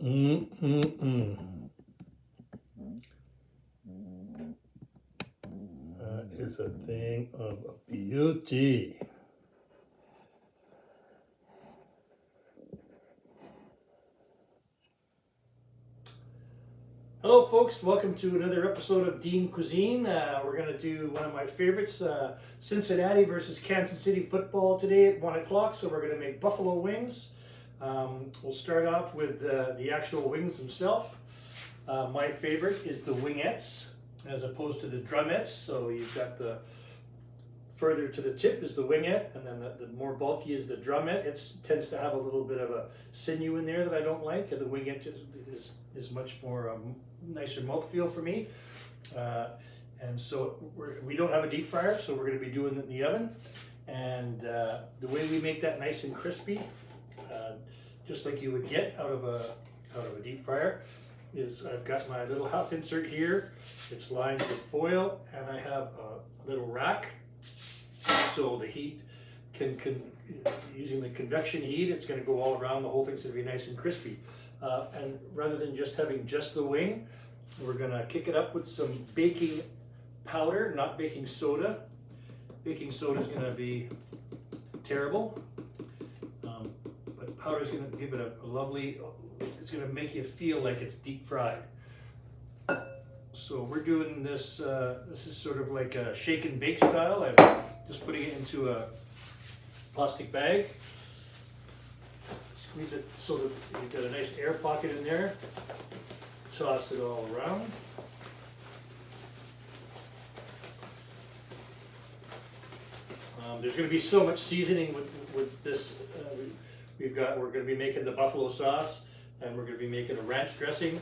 That is a thing of beauty. Hello folks, welcome to another episode of Dean Cuisine. We're going to do one of my favorites, Cincinnati versus Kansas City football today at 1 o'clock. So we're going to make buffalo wings. We'll start off with the actual wings themselves. My favorite is the wingettes as opposed to the drumettes. So you've got the further to the tip is the wingette, and then the more bulky is the drumette. It tends to have a little bit of a sinew in there that I don't like. And the wingette is much more nicer mouthfeel for me. And so we don't have a deep fryer, so we're going to be doing it in the oven. And the way we make that nice and crispy, just like you would get out of a deep fryer, is I've got my little half insert here. It's lined with foil, and I have a little rack. So the heat can using the convection heat, it's going to go all around. The whole thing's going to be nice and crispy. And rather than just having just the wing, we're going to kick it up with some baking powder, not baking soda. Baking soda is going to be terrible, but powder is going to give it a lovely, it's going to make you feel like it's deep fried. So we're doing this, this is sort of like a shake and bake style. I'm just putting it into a plastic bag. Squeeze it so that you've got a nice air pocket in there. Toss it all around. There's going to be so much seasoning with this. We're going to be making the buffalo sauce, and we're going to be making a ranch dressing.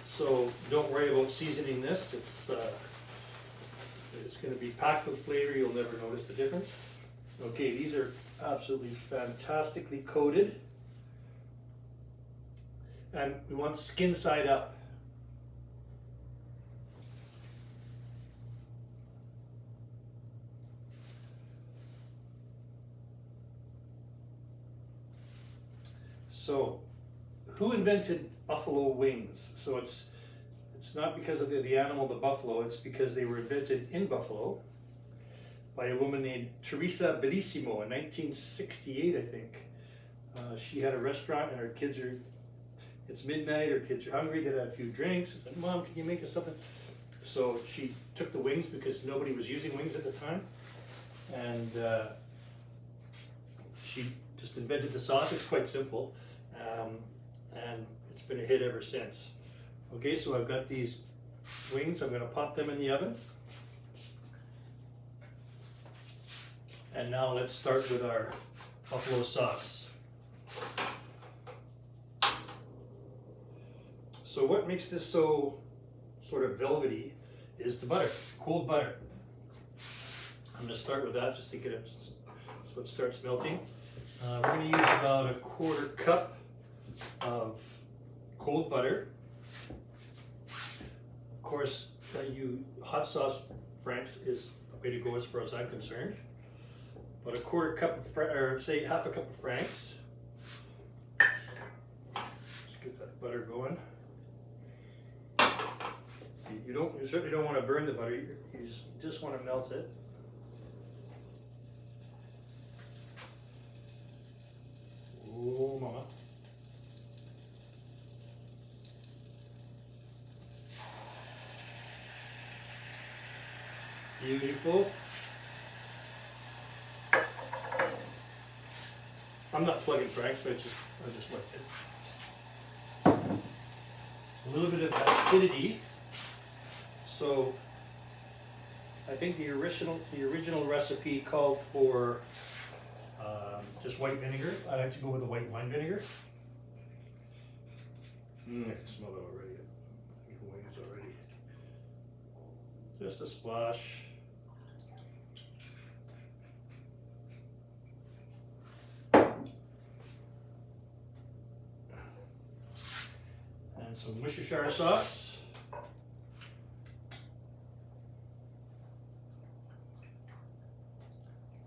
So don't worry about seasoning this. It's going to be packed with flavor. You'll never notice the difference. Okay, these are absolutely fantastically coated. And we want skin side up. So, who invented buffalo wings? So it's not because of the animal, the buffalo. It's because they were invented in Buffalo by a woman named Teresa Bellissimo in 1968, I think. She had a restaurant, and her kids it's midnight, her kids are hungry, they had a few drinks. I said, "Mom, can you make us something?" So she took the wings because nobody was using wings at the time, and she just invented the sauce. It's quite simple, and it's been a hit ever since. Okay, so I've got these wings. I'm going to pop them in the oven. And now let's start with our buffalo sauce. So what makes this so sort of velvety is the butter, cold butter. I'm going to start with that just to get it so it starts melting. We're going to use about a quarter cup of cold butter. Of course, hot sauce Franks is the way to go as far as I'm concerned. But a quarter cup of, or say half a cup of Franks. Just get that butter going. You certainly don't want to burn the butter. You just want to melt it. Oh, mama. Beautiful. I'm not plugging Franks, so I just like it. A little bit of acidity. So I think the original recipe called for just white vinegar. I like to go with a white wine vinegar. I can smell it already. The wings already. Just a splash. And some Worcestershire sauce.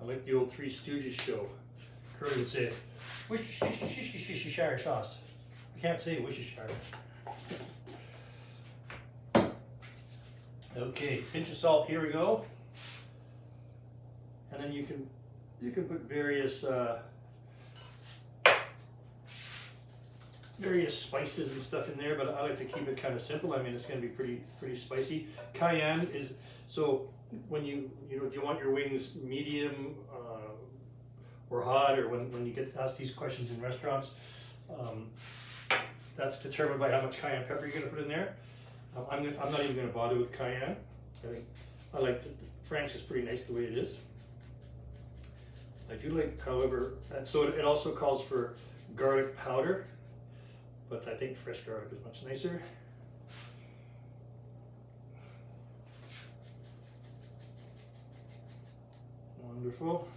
I like the old Three Stooges show. Curly would say, Worcestershire sauce. Can't say Worcestershire. Okay, pinch of salt. Here we go. And then you can put various spices and stuff in there, but I like to keep it kind of simple. I mean, it's going to be pretty spicy. Cayenne is so when you do you want your wings medium or hot, or when you get asked these questions in restaurants, that's determined by how much cayenne pepper you're going to put in there. I'm not even going to bother with cayenne. I like Frank's is pretty nice the way it is. I do like, however, and so it also calls for garlic powder, but I think fresh garlic is much nicer. Wonderful.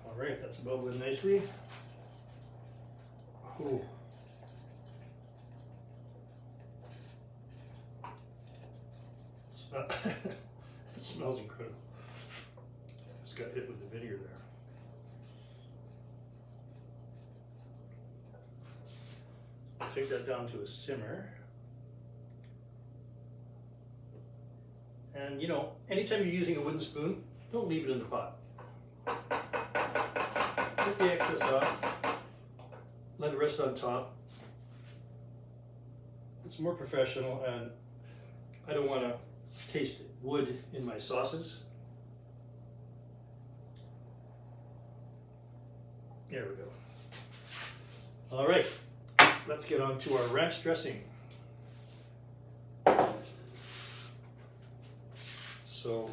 All right, that's bubbling nicely. Ooh. It smells incredible. Just got hit with the vinegar there. Take that down to a simmer. And anytime you're using a wooden spoon, don't leave it in the pot. Take the excess off, let it rest on top. It's more professional, and I don't want to taste wood in my sauces. There we go. All right, let's get on to our ranch dressing. So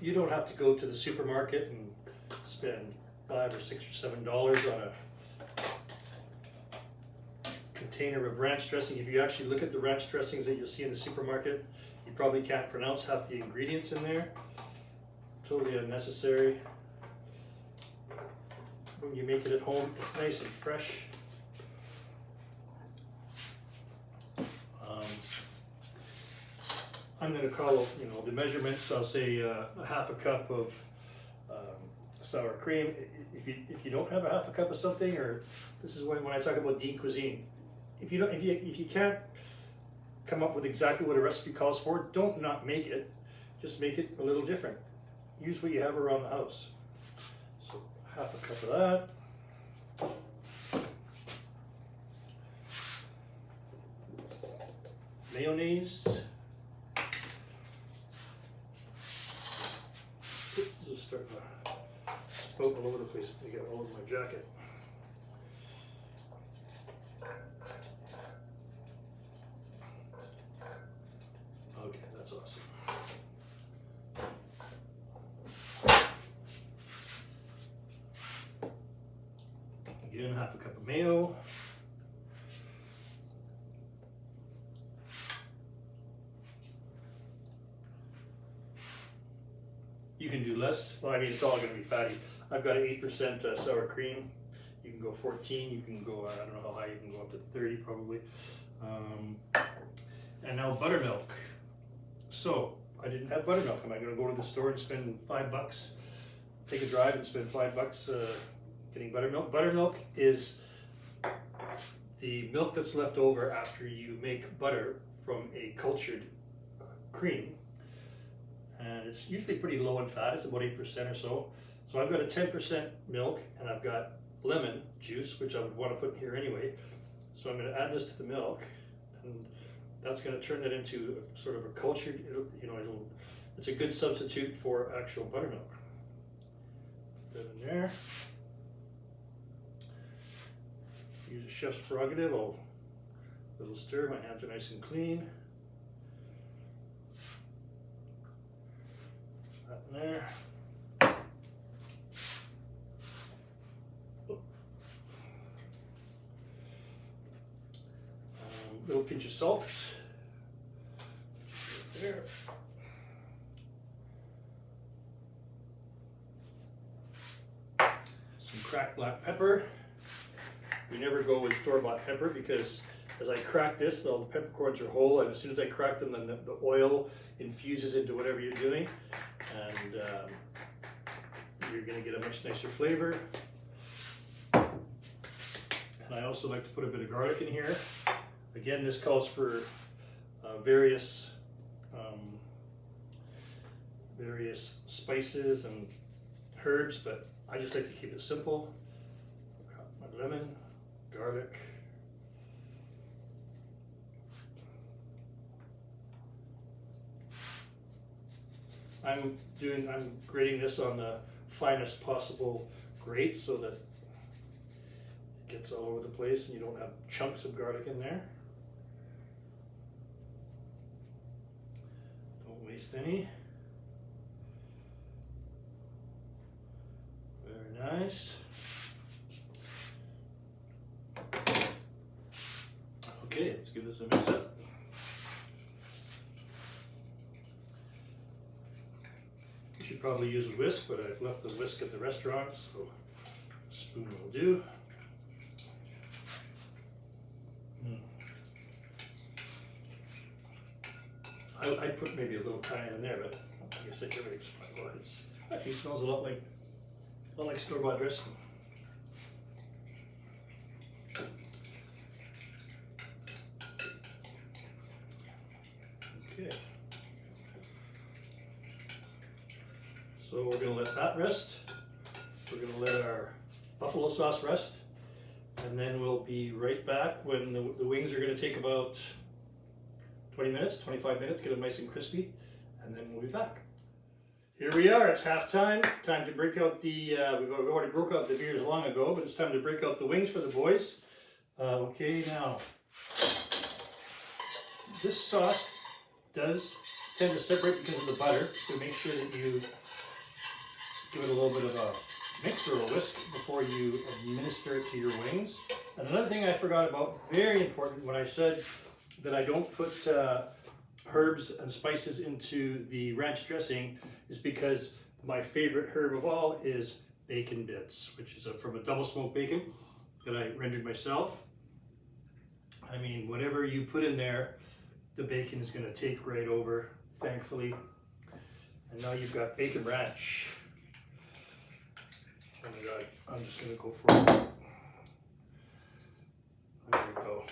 you don't have to go to the supermarket and spend $5 or $6 or $7 on a container of ranch dressing. If you actually look at the ranch dressings that you'll see in the supermarket, you probably can't pronounce half the ingredients in there. Totally unnecessary. When you make it at home, it's nice and fresh. I'm going to call the measurements. I'll say a half a cup of sour cream. If you don't have a half a cup of something, or this is when I talk about Dean Cuisine. If you can't come up with exactly what a recipe calls for, don't not make it. Just make it a little different. Use what you have around the house. So half a cup of that. Mayonnaise. This is starting to spout all over the place. I get all over my jacket. Okay, that's awesome. Again, half a cup of mayo. You can do less. Well, I mean, it's all going to be fatty. I've got an 8% sour cream. You can go 14. You can go, I don't know how high you can go, up to 30 probably. And now buttermilk. So I didn't have buttermilk. Am I going to go to the store and spend $5? Take a drive and spend $5 getting buttermilk. Buttermilk is the milk that's left over after you make butter from a cultured cream. And it's usually pretty low in fat. It's about 8% or so. So I've got a 10% milk, and I've got lemon juice, which I would want to put in here anyway. So I'm going to add this to the milk, and that's going to turn it into sort of a cultured, it's a good substitute for actual buttermilk. Put that in there. Use a chef's prerogative. I'll a little stir. My hands are nice and clean. That in there. Little pinch of salt. Right there. Some cracked black pepper. We never go with store-bought pepper because as I crack this, all the peppercorns are whole, and as soon as I crack them, then the oil infuses into whatever you're doing, and you're going to get a much nicer flavor. And I also like to put a bit of garlic in here. Again, this calls for various spices and herbs, but I just like to keep it simple. Got my lemon, garlic. I'm grating this on the finest possible grate so that it gets all over the place and you don't have chunks of garlic in there. Don't waste any. Very nice. Okay, let's give this a mix up. You should probably use a whisk, but I've left the whisk at the restaurant, so a spoon will do. I'd put maybe a little cayenne in there, but I guess everything's fine. Well, it actually smells a lot like store-bought dressing. Okay. So we're going to let that rest. We're going to let our buffalo sauce rest, and then we'll be right back when the wings are going to take about 20 minutes, 25 minutes, get them nice and crispy, and then we'll be back. Here we are, it's halftime. Time to break out the, we've already broke out the beers long ago, but it's time to break out the wings for the boys. Okay, now, this sauce does tend to separate because of the butter, so make sure that you give it a little bit of a mix or a whisk before you administer it to your wings. And another thing I forgot about, very important, when I said that I don't put herbs and spices into the ranch dressing, is because my favorite herb of all is bacon bits, which is from a double smoked bacon that I rendered myself. I mean, whatever you put in there, the bacon is going to take right over, thankfully. And now you've got bacon ranch. Oh my God, I'm just going to go for it. There we go.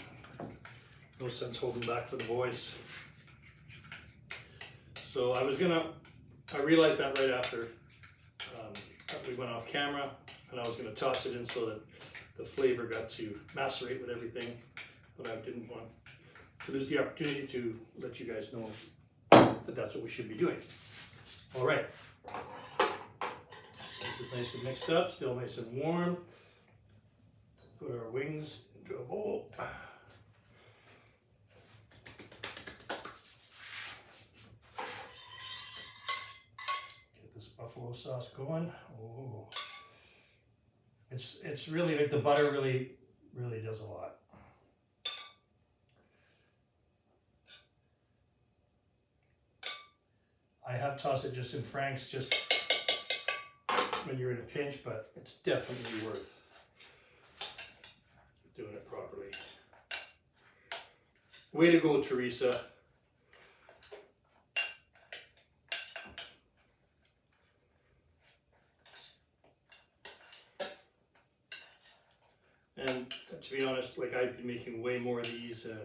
No sense holding back for the boys. So I realized that right after we went off camera, and I was going to toss it in so that the flavor got to macerate with everything, but I didn't want to lose the opportunity to let you guys know that that's what we should be doing. All right. This is nice and mixed up, still nice and warm. Put our wings into a bowl. Buffalo sauce going. Oh, it's really like the butter really does a lot. I have tossed it just in franks, just when you're in a pinch, but it's definitely worth doing it properly. Way to go, Teresa. And to be honest, like, I'd be making way more of these, and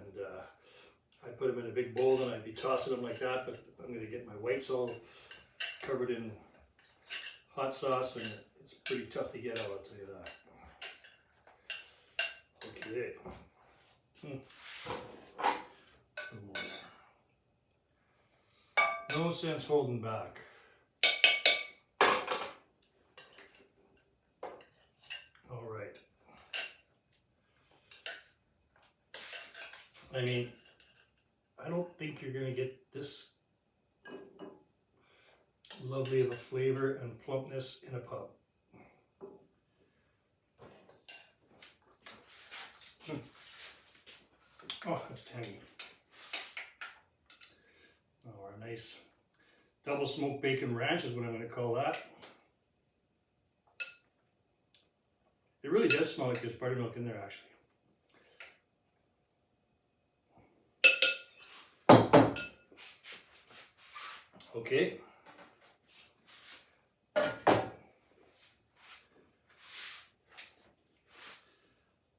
I'd put them in a big bowl and I'd be tossing them like that, but I'm going to get my whites all covered in hot sauce, and it's pretty tough to get out, I'll tell you that. Okay. No sense holding back. All right. I mean, I don't think you're going to get this lovely of a flavor and plumpness in a pub. Oh, that's tangy. Oh, our nice double smoked bacon ranch is what I'm going to call that. It really does smell like there's buttermilk in there, actually. Okay.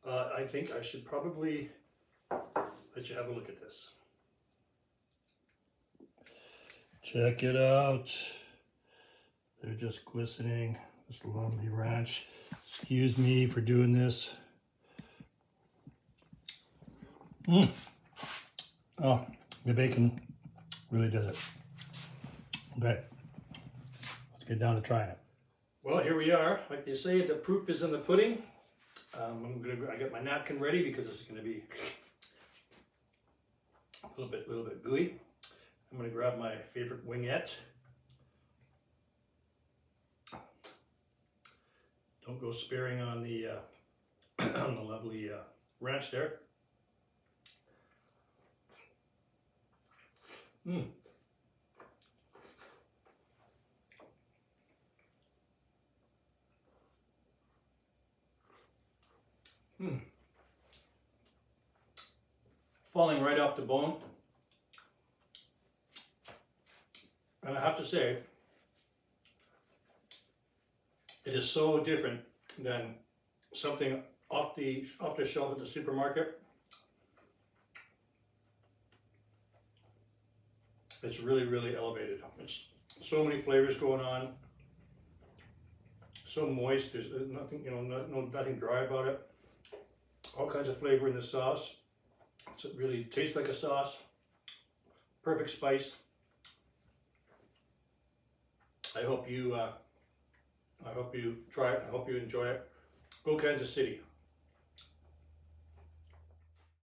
I think I should probably let you have a look at this. Check it out. They're just glistening. This lovely ranch. Excuse me for doing this. Oh, the bacon really does it. Okay, let's get down to trying it. Well, here we are. Like they say, the proof is in the pudding. I got my napkin ready because it's going to be a little bit gooey. I'm going to grab my favorite wingette. Don't go sparing on the on the lovely ranch there. Falling right off the bone. And I have to say, it is so different than something off the shelf at the supermarket. It's really, really elevated. It's so many flavors going on. So moist. There's nothing, nothing dry about it. All kinds of flavor in the sauce. It really tastes like a sauce. Perfect spice. I hope you try it. I hope you enjoy it. Go Kansas City.